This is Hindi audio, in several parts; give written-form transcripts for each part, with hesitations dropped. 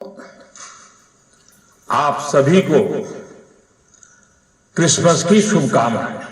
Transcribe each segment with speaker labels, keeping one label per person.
Speaker 1: आप सभी को क्रिसमस की शुभकामनाएं।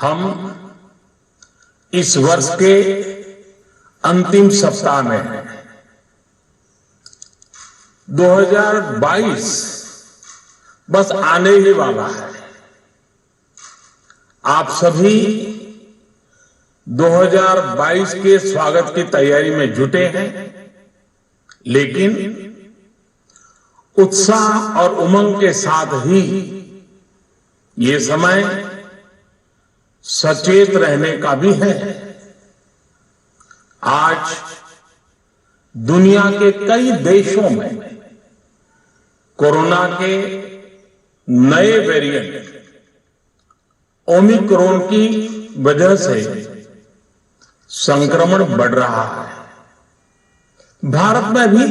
Speaker 1: हम इस वर्ष के अंतिम सप्ताह में हैं। 2022 बस आने ही वाला है। आप सभी 2022 के स्वागत की तैयारी में जुटे हैं, लेकिन उत्साह और उमंग के साथ ही ये समय सचेत रहने का भी है। आज दुनिया के कई देशों में कोरोना के नए वेरिएंट ओमिक्रॉन की वजह से संक्रमण बढ़ रहा है। भारत में भी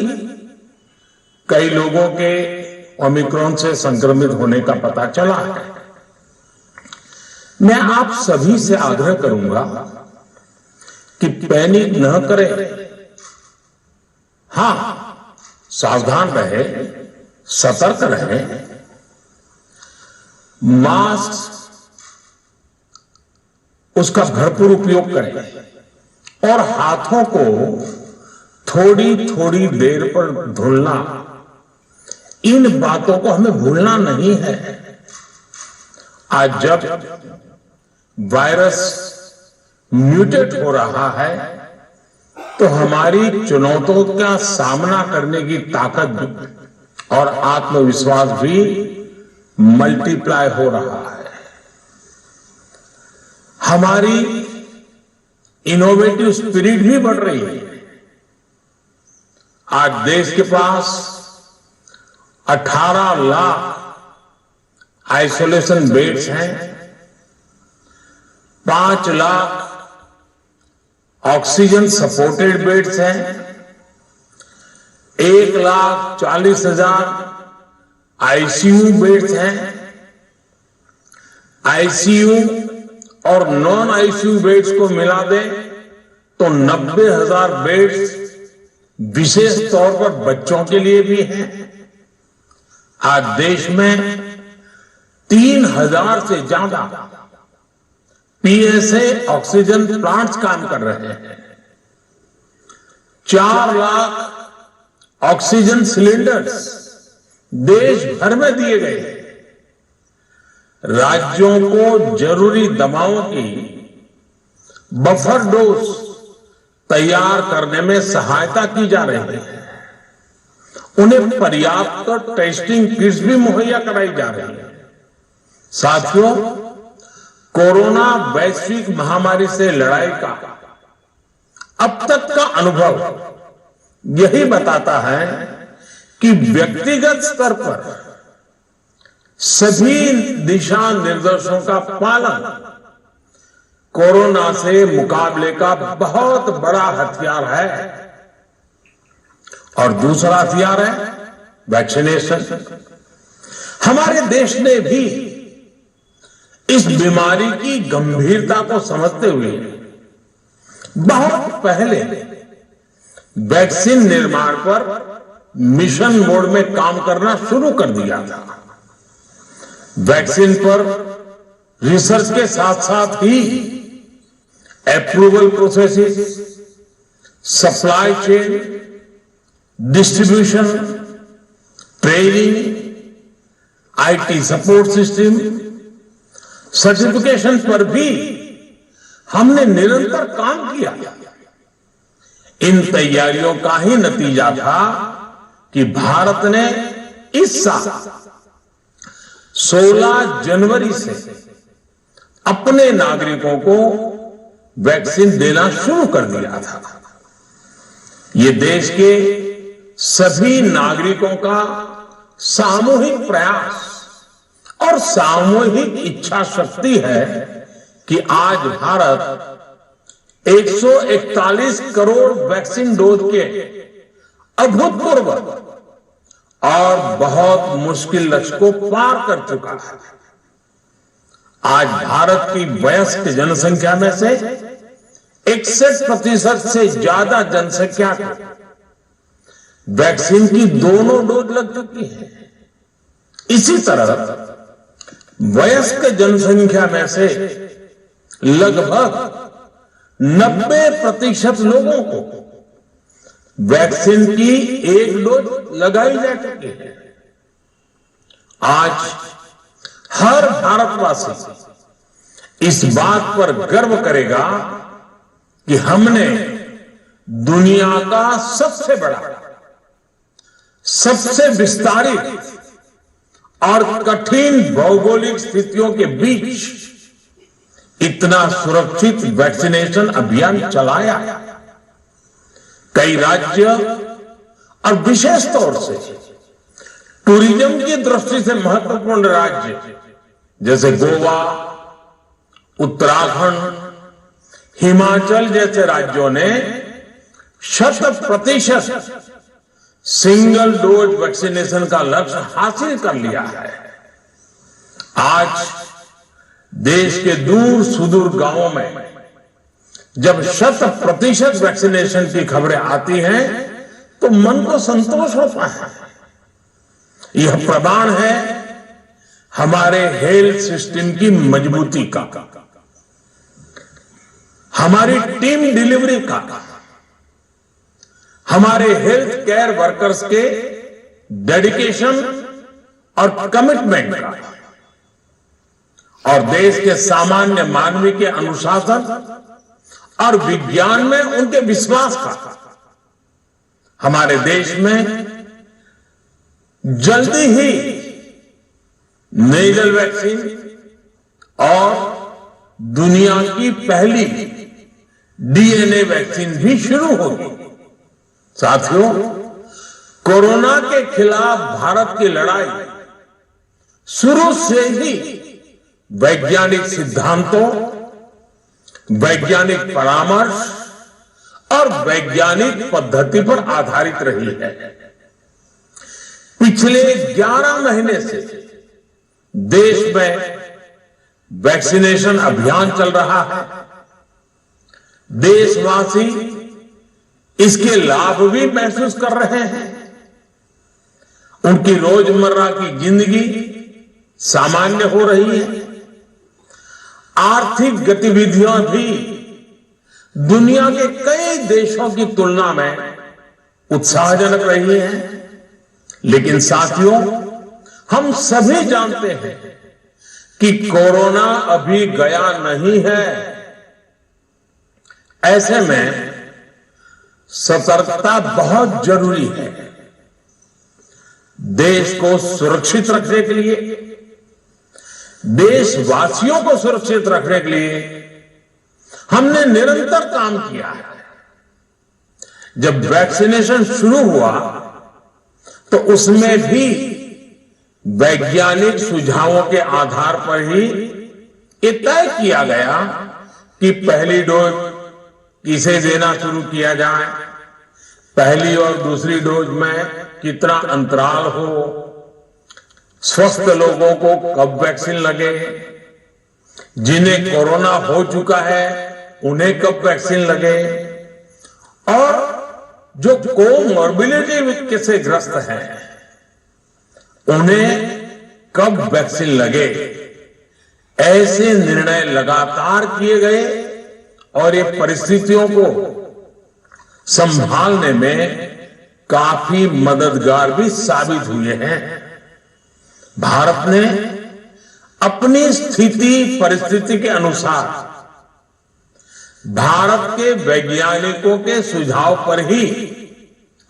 Speaker 1: कई लोगों के ओमिक्रॉन से संक्रमित होने का पता चला है। मैं आप सभी से आग्रह करूंगा कि पैनिक न करें। हां, सावधान रहें, सतर्क रहें, मास्क उसका भरपूर उपयोग करें और हाथों को थोड़ी थोड़ी देर पर धुलना, इन बातों को हमें भूलना नहीं है। आज जब वायरस म्यूटेट हो रहा है तो हमारी चुनौतियों का सामना करने की ताकत और आत्मविश्वास भी मल्टीप्लाई हो रहा है। हमारी इनोवेटिव स्पिरिट भी बढ़ रही है। आज देश के पास 18 लाख आइसोलेशन बेड्स हैं, 5 लाख ऑक्सीजन सपोर्टेड बेड्स हैं, 1,40,000 आईसीयू बेड्स हैं। आईसीयू और नॉन आईसीयू बेड्स को मिला दें तो 90,000 बेड्स विशेष तौर पर बच्चों के लिए भी हैं। आज देश में 3,000 से ज्यादा पीएसए ऑक्सीजन प्लांट्स काम कर रहे हैं। 4 लाख ऑक्सीजन सिलेंडर्स देश भर में दिए गए। राज्यों को जरूरी दवाओं की बफर डोज तैयार करने में सहायता की जा रही है। उन्हें पर्याप्त टेस्टिंग किट्स भी मुहैया कराई जा रही है। साथियों, कोरोना वैश्विक महामारी से लड़ाई का अब तक का अनुभव यही बताता है कि व्यक्तिगत स्तर पर सभी दिशा निर्देशों का पालन कोरोना से मुकाबले का बहुत बड़ा हथियार है। और दूसरा हथियार है वैक्सीनेशन। हमारे देश ने भी इस बीमारी की गंभीरता को समझते हुए बहुत पहले वैक्सीन निर्माण पर मिशन मोड में काम करना शुरू कर दिया था। वैक्सीन पर रिसर्च के साथ साथ ही approval processes, supply chain, distribution, training, IT support system, certification पर भी हमने निरंतर काम किया। इन तैयारियों का ही नतीजा था कि भारत ने इस साल 16 जनवरी से अपने नागरिकों को वैक्सीन देना शुरू कर दिया था। ये देश के सभी नागरिकों का सामूहिक प्रयास और सामूहिक इच्छा शक्ति है कि आज भारत 141 करोड़ वैक्सीन डोज के अभूतपूर्व और बहुत मुश्किल लक्ष्य को पार कर चुका है। आज भारत की वयस्क जनसंख्या में से 61% से ज्यादा जनसंख्या को वैक्सीन की दोनों डोज लग चुकी है। इसी तरह वयस्क जनसंख्या में से लगभग 90% लोगों को वैक्सीन की एक डोज लगाई जा चुकी है। आज हर भारतवासी इस बात पर गर्व करेगा कि हमने दुनिया का सबसे बड़ा, सबसे विस्तारित और कठिन भौगोलिक स्थितियों के बीच इतना सुरक्षित वैक्सीनेशन अभियान चलाया। कई राज्य और विशेष तौर से टूरिज्म की दृष्टि से महत्वपूर्ण राज्य जैसे गोवा, उत्तराखंड, हिमाचल जैसे राज्यों ने 100% सिंगल डोज वैक्सीनेशन का लक्ष्य हासिल कर लिया है। आज देश के दूर सुदूर गांवों में जब 100% वैक्सीनेशन की खबरें आती हैं तो मन को संतोष होता है। यह प्रमाण है हमारे हेल्थ सिस्टम की मजबूती का, हमारी टीम डिलीवरी का, हमारे हेल्थ केयर वर्कर्स के डेडिकेशन और कमिटमेंट का, और देश के सामान्य मानवी के अनुशासन और विज्ञान में उनके विश्वास का। हमारे देश में जल्दी ही नेजल वैक्सीन और दुनिया की पहली डीएनए वैक्सीन भी शुरू होगी। साथियों, कोरोना के खिलाफ भारत की लड़ाई शुरू से ही वैज्ञानिक सिद्धांतों, वैज्ञानिक परामर्श और वैज्ञानिक पद्धति पर आधारित रही है। पिछले 11 महीने से देश में वैक्सीनेशन अभियान चल रहा है। देशवासी इसके लाभ भी महसूस कर रहे हैं। उनकी रोजमर्रा की जिंदगी सामान्य हो रही है। आर्थिक गतिविधियां भी दुनिया के कई देशों की तुलना में उत्साहजनक रही हैं। लेकिन साथियों, हम सभी जानते हैं कि कोरोना अभी गया नहीं है। ऐसे में सतर्कता बहुत जरूरी है। देश को सुरक्षित रखने के लिए, देशवासियों को सुरक्षित रखने के लिए हमने निरंतर काम किया है। जब वैक्सीनेशन शुरू हुआ तो उसमें भी वैज्ञानिक सुझावों के आधार पर ही ये तय किया गया कि पहली डोज किसे देना शुरू किया जाए, पहली और दूसरी डोज में कितना अंतराल हो, स्वस्थ लोगों को कब वैक्सीन लगे, जिन्हें कोरोना हो चुका है उन्हें कब वैक्सीन लगे, और जो कोमॉर्बिडिटी से ग्रस्त हैं उन्हें कब वैक्सीन लगे। ऐसे निर्णय लगातार किए गए और ये परिस्थितियों को संभालने में काफी मददगार भी साबित हुए हैं। भारत ने अपनी स्थिति परिस्थिति के अनुसार भारत के वैज्ञानिकों के सुझाव पर ही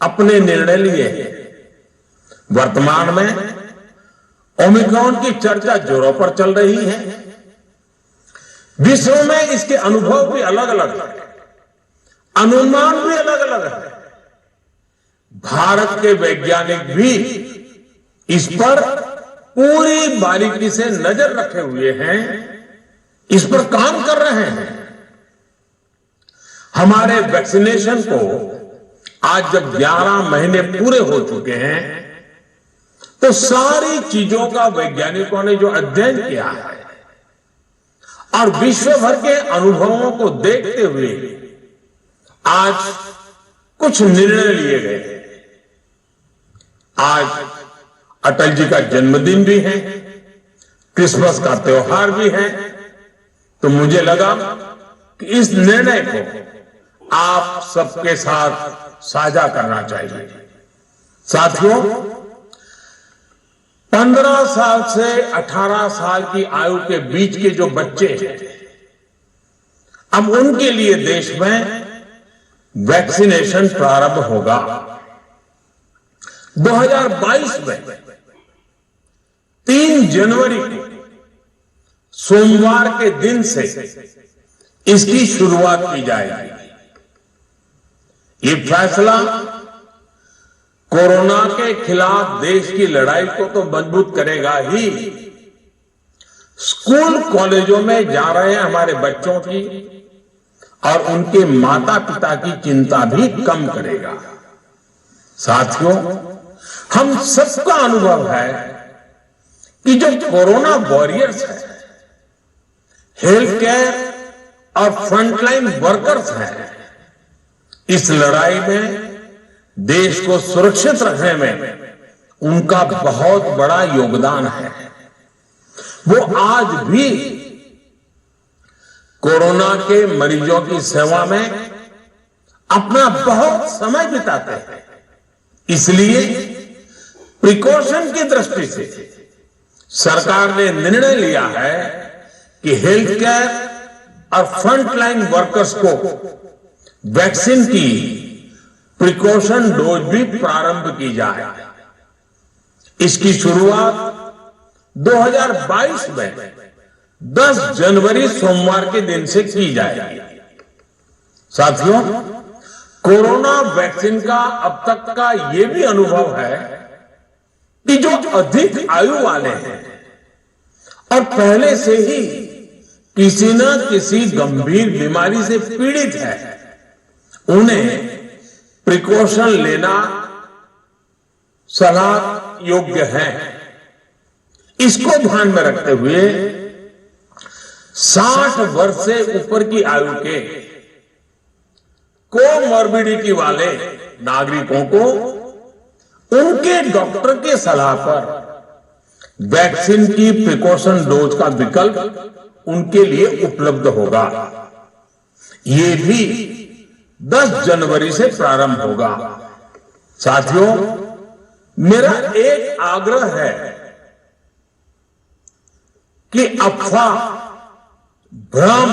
Speaker 1: अपने निर्णय लिए हैं। वर्तमान में ओमिक्रॉन की चर्चा जोरों पर चल रही है। विश्व में इसके अनुभव भी अलग अलग है, अनुमान भी अलग अलग है। भारत के वैज्ञानिक भी इस पर पूरी बारीकी से नजर रखे हुए हैं, इस पर काम कर रहे हैं। हमारे वैक्सीनेशन को आज जब 11 महीने पूरे हो चुके हैं तो सारी चीजों का वैज्ञानिकों ने जो अध्ययन किया है और विश्व भर के अनुभवों को देखते हुए आज कुछ निर्णय लिए गए। आज अटल जी का जन्मदिन भी है, क्रिसमस का त्योहार भी है, तो मुझे लगा कि इस निर्णय को आप सबके साथ साझा करना चाहिए। साथियों, 15 साल से 18 साल की आयु के बीच के जो बच्चे हैं, अब उनके लिए देश में वैक्सीनेशन प्रारंभ होगा। 2022 में 3 जनवरी को सोमवार के दिन से इसकी शुरुआत की जाएगी। ये फैसला कोरोना के खिलाफ देश की लड़ाई को तो मजबूत करेगा ही, स्कूल कॉलेजों में जा रहे हैं हमारे बच्चों की और उनके माता पिता की चिंता भी कम करेगा। साथियों, हम सबका अनुभव है कि जो कोरोना वॉरियर्स हैं, हेल्थ केयर और फ्रंटलाइन वर्कर्स हैं, इस लड़ाई में देश को सुरक्षित रखने में उनका बहुत बड़ा योगदान है। वो आज भी कोरोना के मरीजों की सेवा में अपना बहुत समय बिताते हैं। इसलिए प्रिकॉशन की दृष्टि से सरकार ने निर्णय लिया है कि हेल्थ केयर और फ्रंटलाइन वर्कर्स को वैक्सीन की प्रिकॉशन डोज भी प्रारंभ की जाए। इसकी शुरुआत 2022 में 10 जनवरी सोमवार के दिन से की जाएगी। साथियों, कोरोना वैक्सीन का अब तक का यह भी अनुभव है कि जो अधिक आयु वाले हैं और पहले से ही किसी न किसी गंभीर बीमारी से पीड़ित है, उन्हें प्रिकॉशन लेना सलाह योग्य है। इसको ध्यान में रखते हुए 60 वर्ष से ऊपर की आयु के कोमॉर्बिडिटी वाले नागरिकों को उनके डॉक्टर के सलाह पर वैक्सीन की प्रिकॉशन डोज का विकल्प उनके लिए उपलब्ध होगा। ये भी 10 जनवरी से प्रारंभ होगा। साथियों, मेरा एक आग्रह है कि अफवाह, भ्रम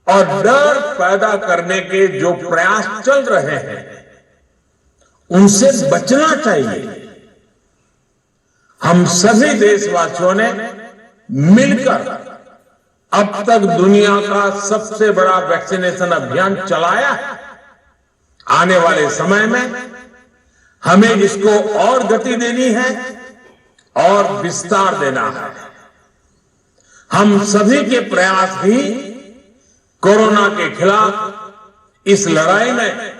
Speaker 1: और डर पैदा करने के जो प्रयास चल रहे हैं, उनसे बचना चाहिए। हम सभी देशवासियों ने मिलकर अब तक दुनिया का सबसे बड़ा वैक्सीनेशन अभियान चलाया है। आने वाले समय में हमें इसको और गति देनी है और विस्तार देना है। हम सभी के प्रयास ही कोरोना के खिलाफ इस लड़ाई में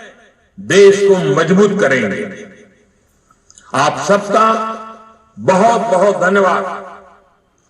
Speaker 1: देश को मजबूत करेंगे। आप सबका बहुत बहुत धन्यवाद।